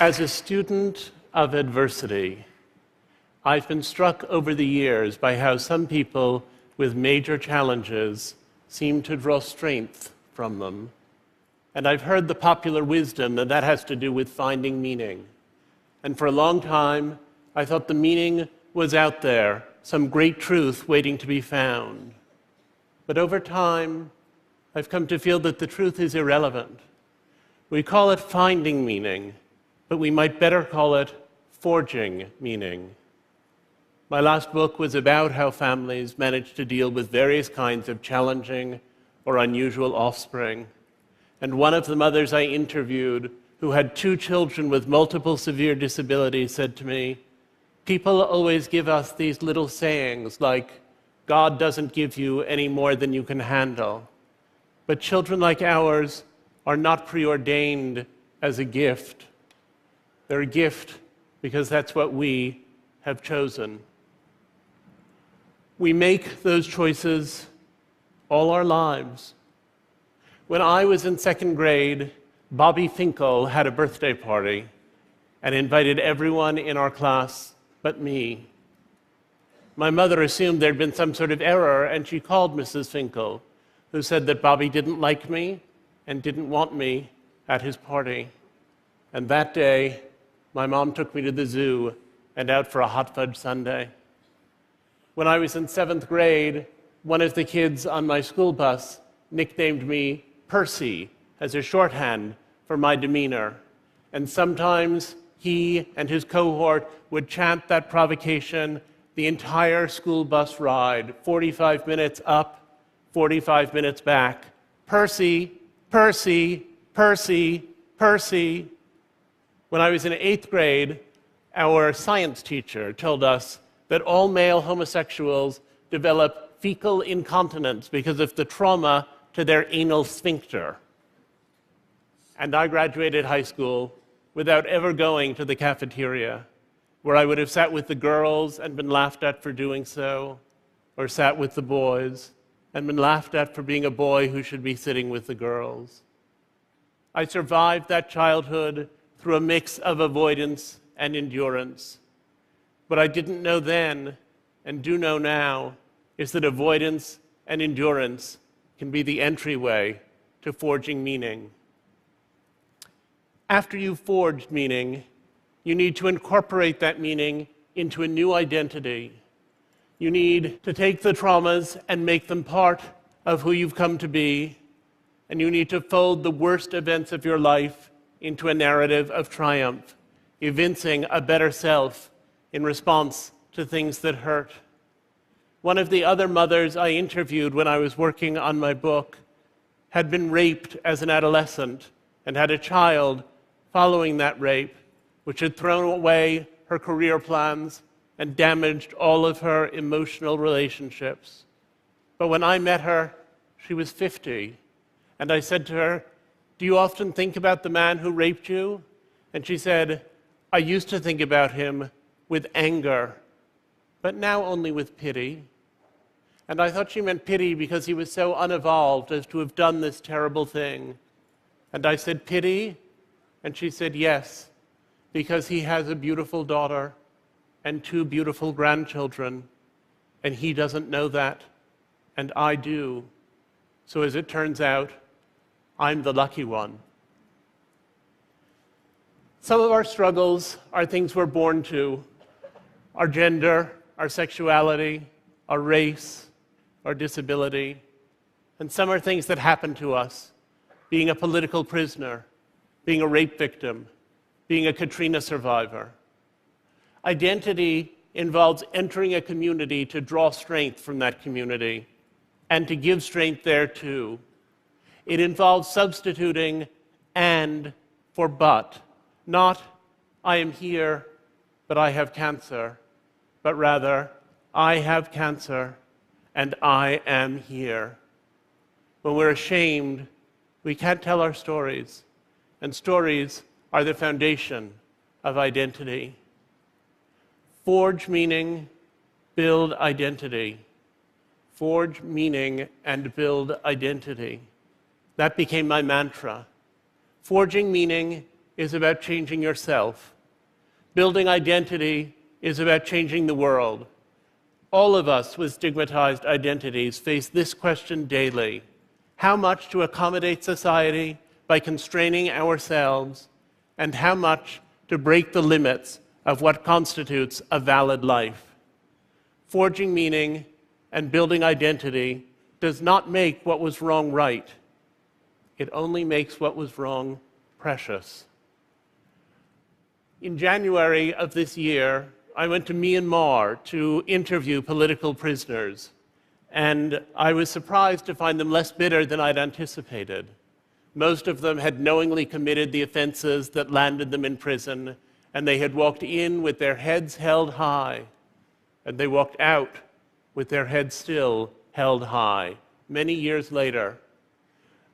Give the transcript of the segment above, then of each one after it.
As a student of adversity, I've been struck over the years by how some people with major challenges seem to draw strength from them. And I've heard the popular wisdom that that has to do with finding meaning. And for a long time, I thought the meaning was out there, some great truth waiting to be found. But over time, I've come to feel that the truth is irrelevant. We call it finding meaning, but we might better call it forging meaning. My last book was about how families manage to deal with various kinds of challenging or unusual offspring. And one of the mothers I interviewed, who had 2 children with multiple severe disabilities, said to me, "People always give us these little sayings like, 'God doesn't give you any more than you can handle.' But children like ours are not preordained as a gift. They're a gift because that's what we have chosen." We make those choices all our lives. When I was in 2nd grade, Bobby Finkel had a birthday party and invited everyone in our class but me. My mother assumed there'd been some sort of error, and she called Mrs. Finkel, who said that Bobby didn't like me and didn't want me at his party. And that day, my mom took me to the zoo and out for a hot fudge sundae. When I was in 7th grade, one of the kids on my school bus nicknamed me Percy as a shorthand for my demeanor. And sometimes he and his cohort would chant that provocation the entire school bus ride, 45 minutes up, 45 minutes back. Percy, Percy, Percy, Percy. When I was in 8th grade, our science teacher told us that all male homosexuals develop fecal incontinence because of the trauma to their anal sphincter. And I graduated high school without ever going to the cafeteria, where I would have sat with the girls and been laughed at for doing so, or sat with the boys and been laughed at for being a boy who should be sitting with the girls. I survived that childhood through a mix of avoidance and endurance. What I didn't know then, and do know now, is that avoidance and endurance can be the entryway to forging meaning. After you've forged meaning, you need to incorporate that meaning into a new identity. You need to take the traumas and make them part of who you've come to be, and you need to fold the worst events of your life into a narrative of triumph, evincing a better self in response to things that hurt. One of the other mothers I interviewed when I was working on my book had been raped as an adolescent and had a child following that rape, which had thrown away her career plans and damaged all of her emotional relationships. But when I met her, she was 50, and I said to her, "Do you often think about the man who raped you?" And she said, "I used to think about him with anger, but now only with pity." And I thought she meant pity because he was so unevolved as to have done this terrible thing. And I said, "Pity?" And she said, "Yes, because he has a beautiful daughter and 2 beautiful grandchildren, and he doesn't know that, and I do. So as it turns out, I'm the lucky one." Some of our struggles are things we're born to: our gender, our sexuality, our race, our disability. And some are things that happen to us: being a political prisoner, being a rape victim, being a Katrina survivor. Identity involves entering a community to draw strength from that community and to give strength there too. It involves substituting "and" for "but," not "I am here, but I have cancer," but rather "I have cancer and I am here." When we're ashamed, we can't tell our stories, and stories are the foundation of identity. Forge meaning, build identity. Forge meaning and build identity. That became my mantra. Forging meaning is about changing yourself. Building identity is about changing the world. All of us with stigmatized identities face this question daily: how much to accommodate society by constraining ourselves, and how much to break the limits of what constitutes a valid life? Forging meaning and building identity does not make what was wrong right. It only makes what was wrong precious. In January of this year, I went to Myanmar to interview political prisoners, and I was surprised to find them less bitter than I'd anticipated. Most of them had knowingly committed the offenses that landed them in prison, and they had walked in with their heads held high, and they walked out with their heads still held high, many years later.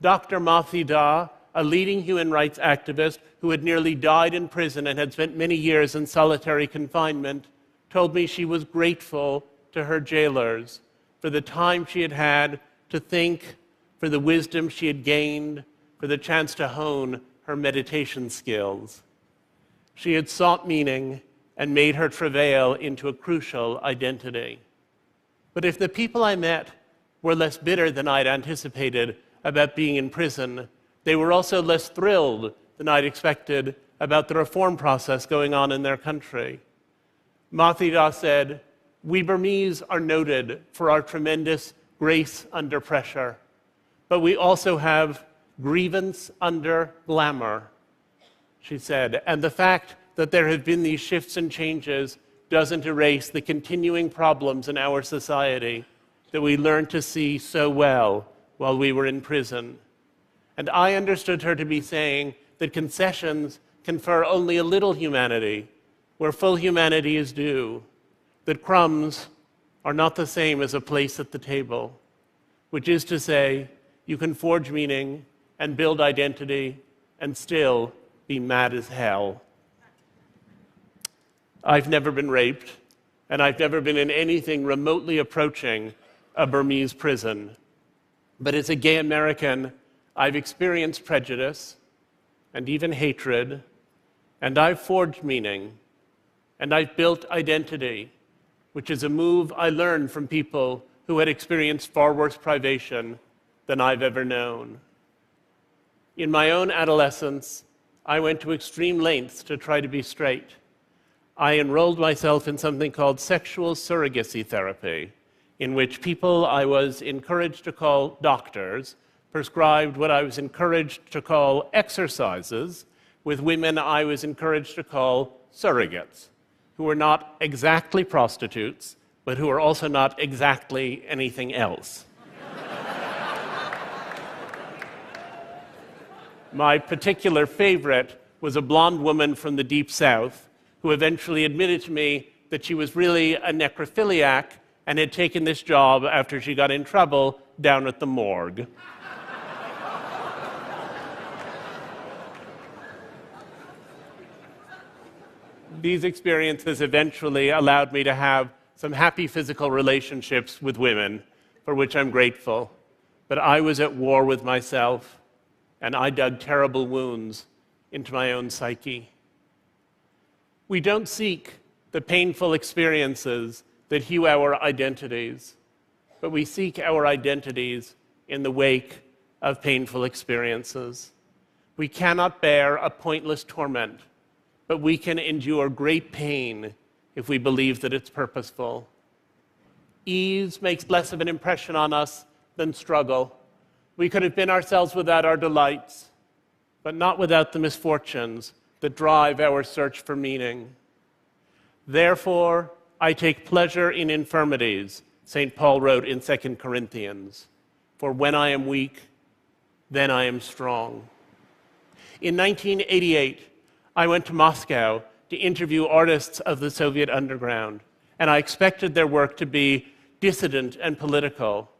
Dr. Mathi Da, a leading human rights activist who had nearly died in prison and had spent many years in solitary confinement, told me she was grateful to her jailers for the time she had had to think, for the wisdom she had gained, for the chance to hone her meditation skills. She had sought meaning and made her travail into a crucial identity. But if the people I met were less bitter than I'd anticipated about being in prison, they were also less thrilled than I'd expected about the reform process going on in their country. Mathi Da said, "We Burmese are noted for our tremendous grace under pressure, but we also have grievance under glamour," she said, "and the fact that there have been these shifts and changes doesn't erase the continuing problems in our society that we learned to see so well while we were in prison." And I understood her to be saying that concessions confer only a little humanity where full humanity is due, that crumbs are not the same as a place at the table, which is to say, you can forge meaning and build identity and still be mad as hell. I've never been raped, and I've never been in anything remotely approaching a Burmese prison. But as a gay American, I've experienced prejudice and even hatred, and I've forged meaning, and I've built identity, which is a move I learned from people who had experienced far worse privation than I've ever known. In my own adolescence, I went to extreme lengths to try to be straight. I enrolled myself in something called sexual surrogacy therapy, in which people I was encouraged to call doctors prescribed what I was encouraged to call exercises with women I was encouraged to call surrogates, who were not exactly prostitutes, but who were also not exactly anything else. My particular favorite was a blonde woman from the Deep South who eventually admitted to me that she was really a necrophiliac and had taken this job after she got in trouble down at the morgue. These experiences eventually allowed me to have some happy physical relationships with women, for which I'm grateful. But I was at war with myself, and I dug terrible wounds into my own psyche. We don't seek the painful experiences that hew our identities, but we seek our identities in the wake of painful experiences. We cannot bear a pointless torment, but we can endure great pain if we believe that it's purposeful. Ease makes less of an impression on us than struggle. We could have been ourselves without our delights, but not without the misfortunes that drive our search for meaning. Therefore, I take pleasure in infirmities, St. Paul wrote in 2 Corinthians. For when I am weak, then I am strong. In 1988, I went to Moscow to interview artists of the Soviet underground, and I expected their work to be dissident and political.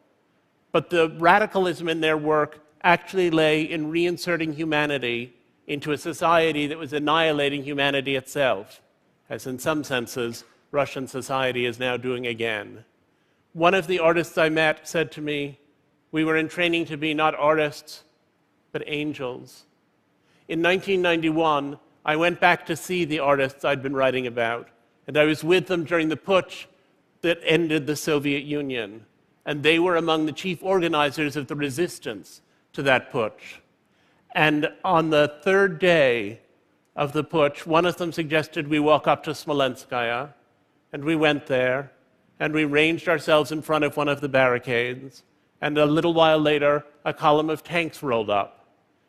But the radicalism in their work actually lay in reinserting humanity into a society that was annihilating humanity itself, as in some senses, Russian society is now doing again. One of the artists I met said to me, "We were in training to be not artists, but angels." In 1991, I went back to see the artists I'd been writing about, and I was with them during the putsch that ended the Soviet Union, and they were among the chief organizers of the resistance to that putsch. And on the third day of the putsch, one of them suggested we walk up to Smolenskaya, and we went there, and we ranged ourselves in front of one of the barricades, and a little while later, a column of tanks rolled up.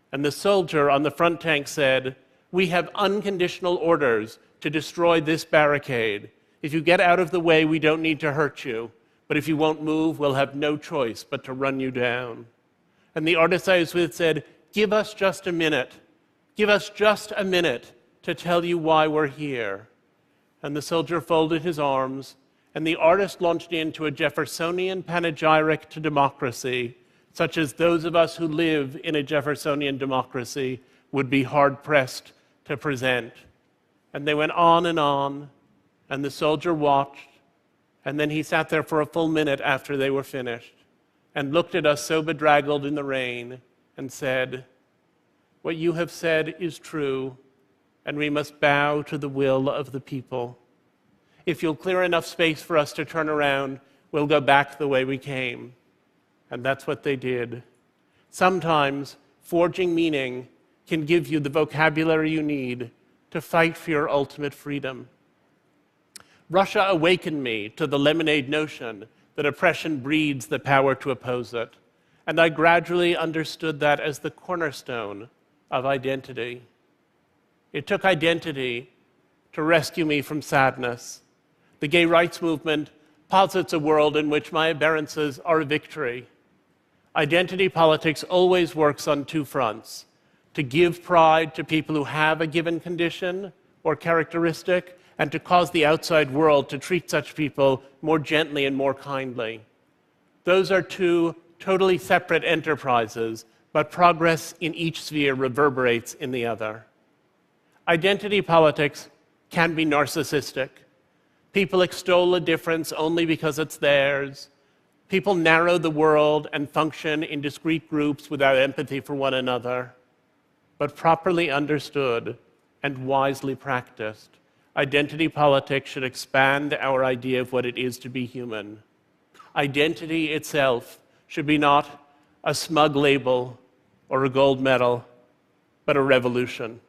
And the soldier on the front tank said, "We have unconditional orders to destroy this barricade. If you get out of the way, we don't need to hurt you. But if you won't move, we'll have no choice but to run you down." And the artist I was with said, "Give us just a minute. Give us just a minute to tell you why we're here." And the soldier folded his arms, and the artist launched into a Jeffersonian panegyric to democracy, such as those of us who live in a Jeffersonian democracy would be hard-pressed to present. And they went on, and the soldier watched, and then he sat there for a full minute after they were finished, and looked at us so bedraggled in the rain, and said, "What you have said is true, and we must bow to the will of the people. If you'll clear enough space for us to turn around, we'll go back the way we came." And that's what they did. Sometimes forging meaning can give you the vocabulary you need to fight for your ultimate freedom. Russia awakened me to the lemonade notion that oppression breeds the power to oppose it, and I gradually understood that as the cornerstone of identity. It took identity to rescue me from sadness. The gay rights movement posits a world in which my aberrances are a victory. Identity politics always works on two fronts: to give pride to people who have a given condition or characteristic, and to cause the outside world to treat such people more gently and more kindly. Those are two totally separate enterprises, but progress in each sphere reverberates in the other. Identity politics can be narcissistic. People extol a difference only because it's theirs. People narrow the world and function in discrete groups without empathy for one another. But properly understood and wisely practiced, identity politics should expand our idea of what it is to be human. Identity itself should be not a smug label or a gold medal, but a revolution.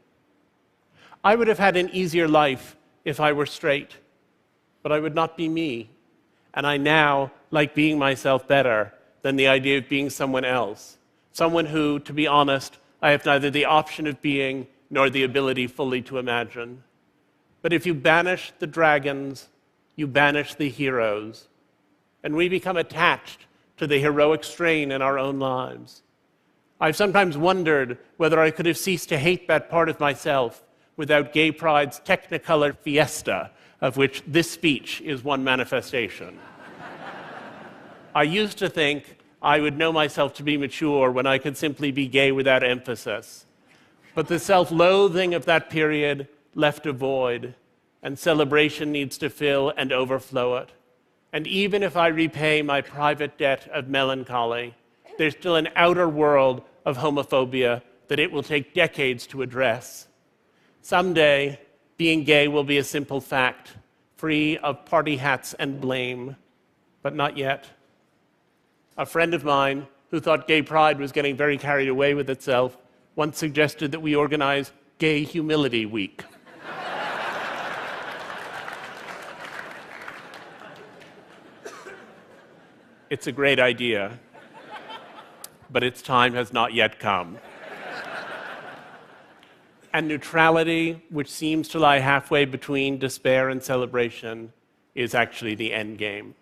I would have had an easier life if I were straight, but I would not be me. And I now like being myself better than the idea of being someone else. Someone who, to be honest, I have neither the option of being nor the ability fully to imagine. But if you banish the dragons, you banish the heroes. And we become attached to the heroic strain in our own lives. I've sometimes wondered whether I could have ceased to hate that part of myself without Gay Pride's Technicolor fiesta, of which this speech is one manifestation. I used to think I would know myself to be mature when I could simply be gay without emphasis. But the self-loathing of that period left a void, and celebration needs to fill and overflow it. And even if I repay my private debt of melancholy, there's still an outer world of homophobia that it will take decades to address. Someday, being gay will be a simple fact, free of party hats and blame, but not yet. A friend of mine, who thought Gay Pride was getting very carried away with itself, once suggested that we organize Gay Humility Week. It's a great idea, but its time has not yet come. And neutrality, which seems to lie halfway between despair and celebration, is actually the end game.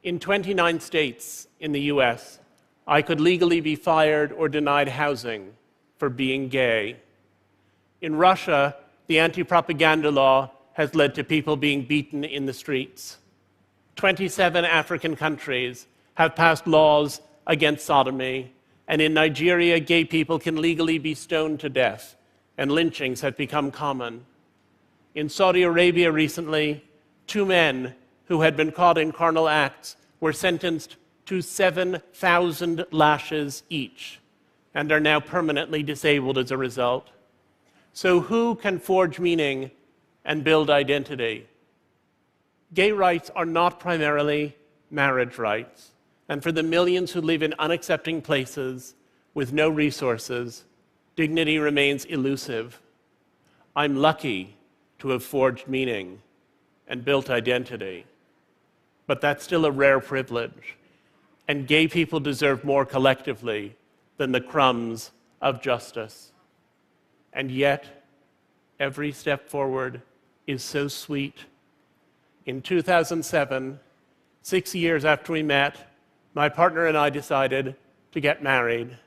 In 29 states in the US, I could legally be fired or denied housing for being gay. In Russia, the anti-propaganda law has led to people being beaten in the streets. 27 African countries have passed laws against sodomy, and in Nigeria, gay people can legally be stoned to death, and lynchings have become common. In Saudi Arabia recently, 2 men who had been caught in carnal acts were sentenced to 7,000 lashes each. and are now permanently disabled as a result. So who can forge meaning and build identity? Gay rights are not primarily marriage rights, and for the millions who live in unaccepting places with no resources, dignity remains elusive. I'm lucky to have forged meaning and built identity, but that's still a rare privilege, and gay people deserve more collectively than the crumbs of justice. And yet, every step forward is so sweet. In 2007, 6 years after we met, my partner and I decided to get married.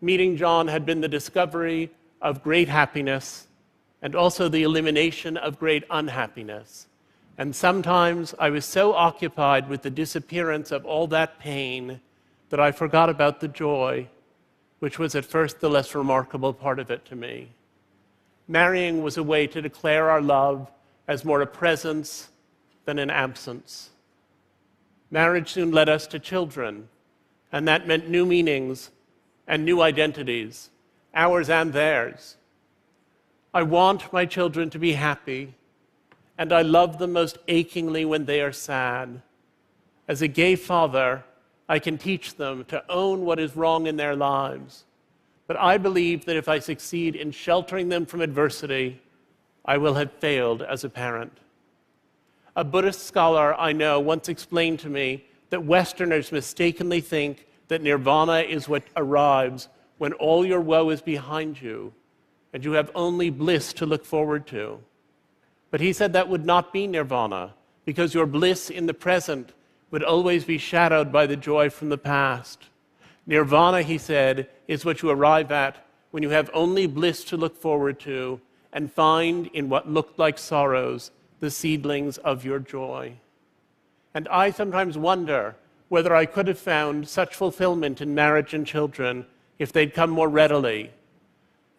Meeting John had been the discovery of great happiness and also the elimination of great unhappiness. And sometimes I was so occupied with the disappearance of all that pain that I forgot about the joy, which was at first the less remarkable part of it to me. Marrying was a way to declare our love as more a presence than an absence. Marriage soon led us to children, and that meant new meanings and new identities, ours and theirs. I want my children to be happy, and I love them most achingly when they are sad. As a gay father, I can teach them to own what is wrong in their lives. But I believe that if I succeed in sheltering them from adversity, I will have failed as a parent. A Buddhist scholar I know once explained to me that Westerners mistakenly think that nirvana is what arrives when all your woe is behind you and you have only bliss to look forward to. But he said that would not be nirvana, because your bliss in the present would always be shadowed by the joy from the past. Nirvana, he said, is what you arrive at when you have only bliss to look forward to and find in what looked like sorrows the seedlings of your joy. And I sometimes wonder whether I could have found such fulfillment in marriage and children if they'd come more readily,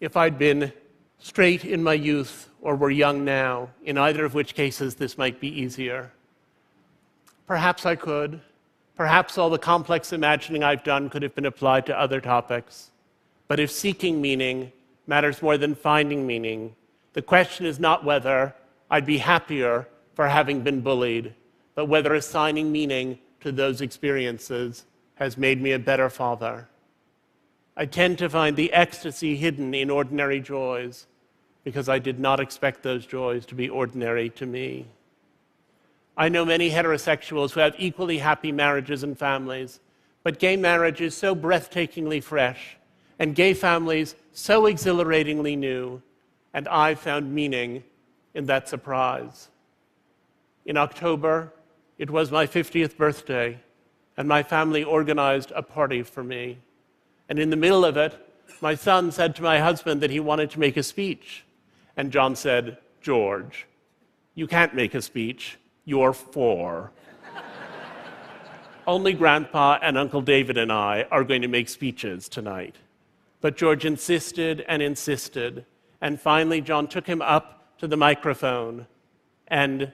if I'd been straight in my youth or were young now, in either of which cases this might be easier. Perhaps I could. Perhaps all the complex imagining I've done could have been applied to other topics. But if seeking meaning matters more than finding meaning, the question is not whether I'd be happier for having been bullied, but whether assigning meaning to those experiences has made me a better father. I tend to find the ecstasy hidden in ordinary joys because I did not expect those joys to be ordinary to me. I know many heterosexuals who have equally happy marriages and families, but gay marriage is so breathtakingly fresh, and gay families so exhilaratingly new, and I found meaning in that surprise. In October, it was my 50th birthday, and my family organized a party for me. And in the middle of it, my son said to my husband that he wanted to make a speech. And John said, "George, you can't make a speech. You're 4. Only Grandpa and Uncle David and I are going to make speeches tonight." But George insisted and insisted. And finally, John took him up to the microphone. And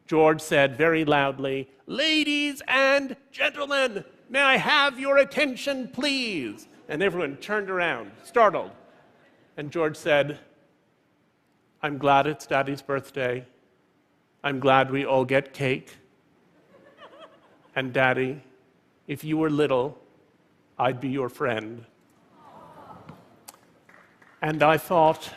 George said very loudly, "Ladies and gentlemen, may I have your attention, please?" And everyone turned around, startled. And George said, "I'm glad it's Daddy's birthday. I'm glad we all get cake. And Daddy, if you were little, I'd be your friend." And I thought,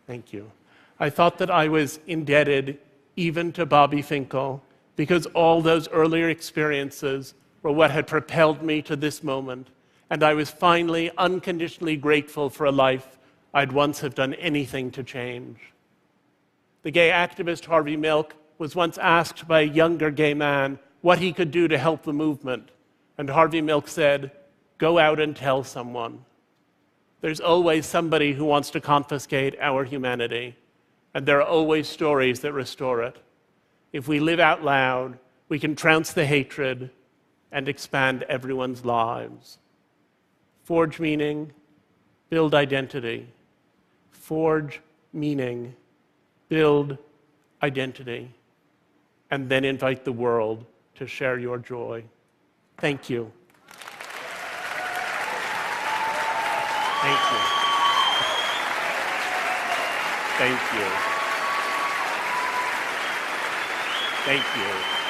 thank you, I thought that I was indebted even to Bobby Finkel, because all those earlier experiences were what had propelled me to this moment. And I was finally unconditionally grateful for a life I'd once have done anything to change. The gay activist Harvey Milk was once asked by a younger gay man what he could do to help the movement. And Harvey Milk said, "Go out and tell someone." There's always somebody who wants to confiscate our humanity, and there are always stories that restore it. If we live out loud, we can trounce the hatred and expand everyone's lives. Forge meaning, build identity. Forge meaning, build identity, and then invite the world to share your joy. Thank you. Thank you. Thank you. Thank you.